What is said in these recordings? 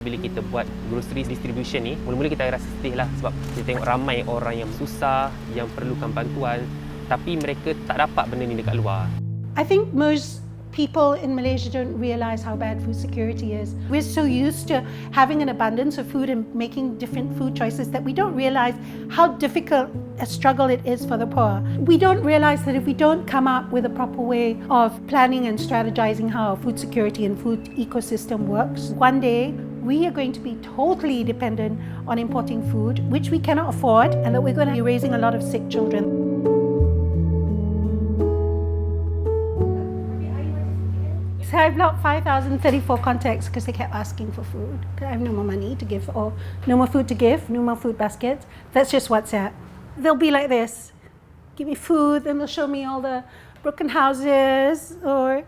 Bila kita buat grocery distribution ni, mula-mula kita rasa sedih lah sebab kita tengok ramai orang yang susah, yang perlukan bantuan, tapi mereka tak dapat benda ni dekat luar. I think most people in Malaysia don't realize how bad food security is. We're so used to having an abundance of food and making different food choices that we don't realize how difficult a struggle it is for the poor. We don't realize that if we don't come up with a proper way of planning and strategizing how food security and food ecosystem works, one day we are going to be totally dependent on importing food, which we cannot afford, and that we're going to be raising a lot of sick children. So I blocked 5,034 contacts because they kept asking for food. I have no more money to give, or no more food to give, no more food baskets. That's just WhatsApp. They'll be like this. Give me food, then they'll show me all the broken houses, or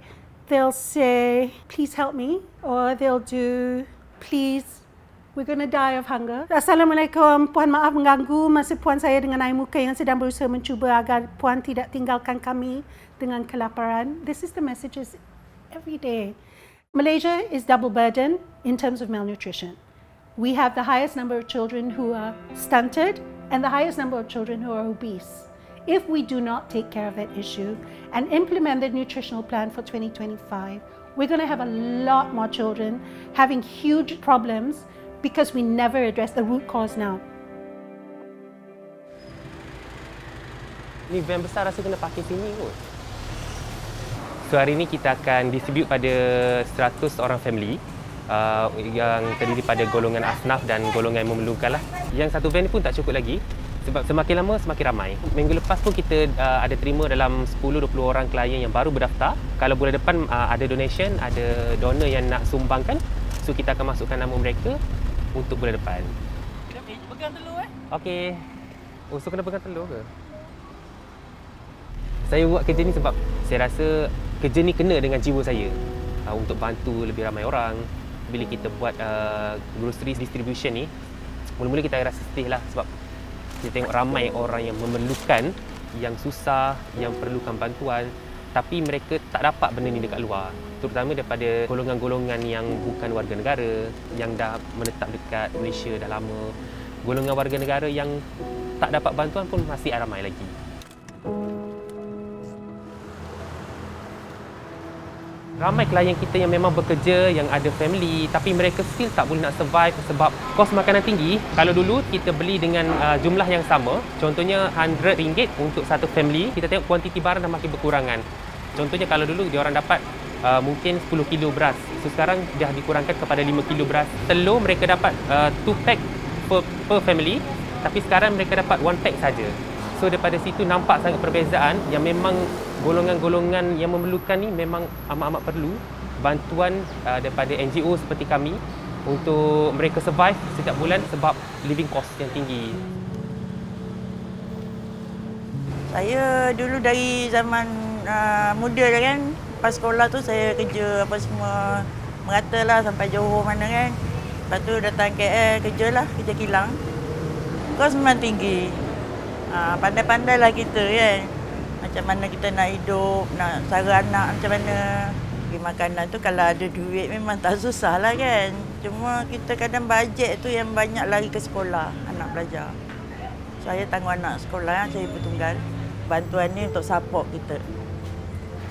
they'll say, please help me, or they'll do, please, we're going to die of hunger. Assalamualaikum, Puan maaf mengganggu masa Puan saya dengan air muka yang sedang berusaha mencuba agar Puan tidak tinggalkan kami dengan kelaparan. This is the messages every day. Malaysia is double burdened in terms of malnutrition. We have the highest number of children who are stunted and the highest number of children who are obese. If we do not take care of that issue and implement the nutritional plan for 2025, we're going to have a lot more children having huge problems because we never address the root cause now. Ni van besar rasa kena parking sini kot. So hari ni kita akan distribute pada 100 orang family yang terdiri pada golongan asnaf dan golongan yang memerlukan lah. Yang satu van ni pun tak cukup lagi sebab semakin lama semakin ramai. Minggu lepas pun kita ada terima dalam 10-20 orang klien yang baru berdaftar. Kalau bulan depan ada donation, ada donor yang nak sumbangkan, so kita akan masukkan nama mereka untuk bulan depan. Pegang telur Okey. Oh, so kena pegang telur ke? Saya buat kerja ni sebab saya rasa kerja ni kena dengan jiwa saya untuk bantu lebih ramai orang. Bila kita buat grocery distribution ni, mula-mula kita rasa sedih lah sebab kita tengok ramai orang yang memerlukan, yang susah, yang perlukan bantuan, tapi mereka tak dapat benda ni dekat luar. Terutama daripada golongan-golongan yang bukan warga negara, yang dah menetap dekat Malaysia dah lama. Golongan warga negara yang tak dapat bantuan pun masih ramai lagi. Ramai klien kita yang memang bekerja, yang ada family, tapi mereka still tak boleh nak survive sebab kos makanan tinggi. Kalau dulu kita beli dengan jumlah yang sama, contohnya RM100 untuk satu family, kita tengok kuantiti barang dah makin berkurangan. Contohnya kalau dulu dia orang dapat mungkin 10 kilo beras, so sekarang dah dikurangkan kepada 5 kilo beras. Telur mereka dapat 2 pack per family, tapi sekarang mereka dapat 1 pack saja. So daripada situ nampak sangat perbezaan yang memang golongan-golongan yang memerlukan ni memang amat-amat perlu bantuan daripada NGO seperti kami untuk mereka survive setiap bulan sebab living cost yang tinggi. Saya dulu dari zaman muda kan, pas sekolah tu saya kerja apa semua merata lah sampai Johor mana kan. Lepas tu datang KL kerja kilang. Kos memang tinggi. Pandai-pandailah kita kan. Macam mana kita nak hidup, nak sara anak macam mana. Bagi makanan tu kalau ada duit memang tak susah lah kan. Cuma kita kadang bajet tu yang banyak lari ke sekolah, anak belajar. Saya tanggung anak sekolah, saya ibu tunggal. Bantuan ni untuk support kita.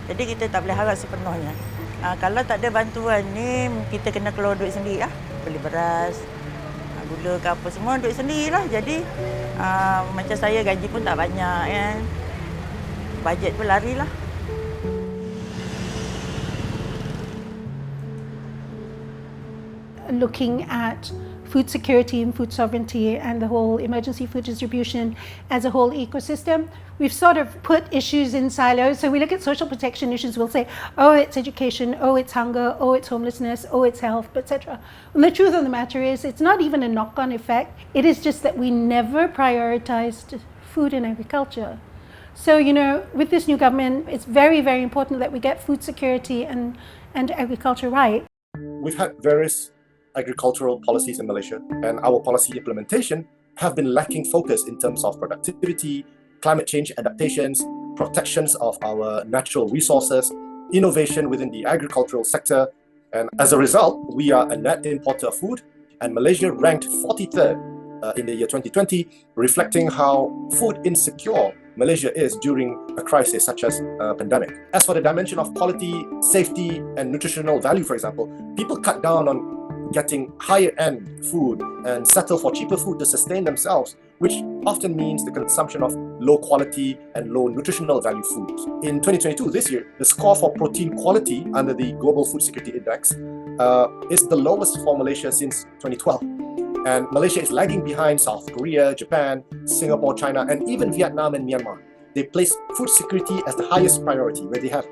Jadi kita tak boleh harap sepenuhnya. Kalau tak ada bantuan ni, kita kena keluar duit sendiri lah. Beli beras, gula ke apa semua, duit sendirilah. Jadi macam saya gaji pun tak banyak kan. Bajet pun larilah. Looking at food security and food sovereignty and the whole emergency food distribution as a whole ecosystem, we've sort of put issues in silos. So we look at social protection issues, we'll say, oh, it's education, oh, it's hunger, oh, it's homelessness, oh, it's health, etc. And the truth of the matter is, it's not even a knock-on effect. It is just that we never prioritized food and agriculture. So, you know, with this new government, it's very, very important that we get food security and agriculture right. We've had various agricultural policies in Malaysia, and our policy implementation have been lacking focus in terms of productivity, climate change adaptations, protections of our natural resources, innovation within the agricultural sector, And as a result, we are a net importer of food, and Malaysia ranked 43rd in the year 2020, reflecting how food insecure Malaysia is during a crisis such as a pandemic. As for the dimension of quality, safety, and nutritional value, for example, people cut down on getting higher-end food and settle for cheaper food to sustain themselves, which often means the consumption of low-quality and low nutritional value foods. In 2022, this year, the score for protein quality under the Global Food Security Index is the lowest for Malaysia since 2012. And Malaysia is lagging behind South Korea, Japan, Singapore, China, and even Vietnam and Myanmar. They place food security as the highest priority, where they have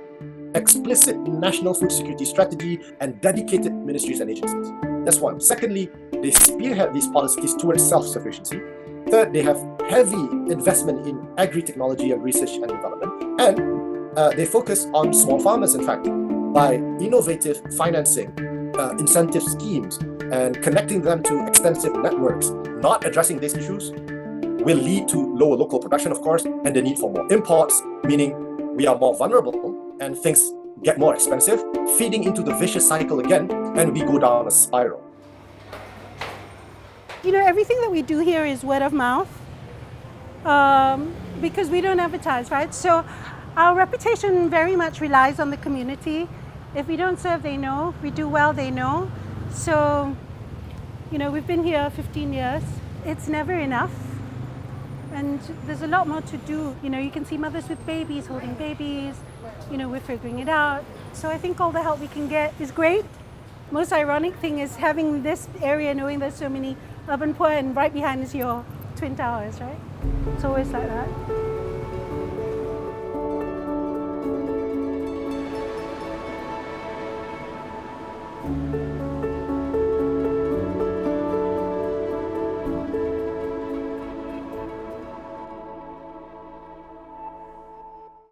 explicit national food security strategy and dedicated ministries and agencies. That's one. Secondly, they spearhead these policies towards self-sufficiency. Third, they have heavy investment in agri-technology and research and development. And they focus on small farmers, in fact, by innovative financing, incentive schemes, and connecting them to extensive networks. Not addressing these issues will lead to lower local production, of course, and the need for more imports, meaning we are more vulnerable and things get more expensive, feeding into the vicious cycle again, and we go down a spiral. You know, everything that we do here is word of mouth because we don't advertise, right? So our reputation very much relies on the community. If we don't serve, they know. If we do well, they know. So, you know, we've been here 15 years. It's never enough. And there's a lot more to do. You know, you can see mothers with babies holding babies. You know, we're figuring it out. So I think all the help we can get is great. Most ironic thing is having this area, knowing there's so many urban poor, and right behind is your Twin Towers, right? It's always like that.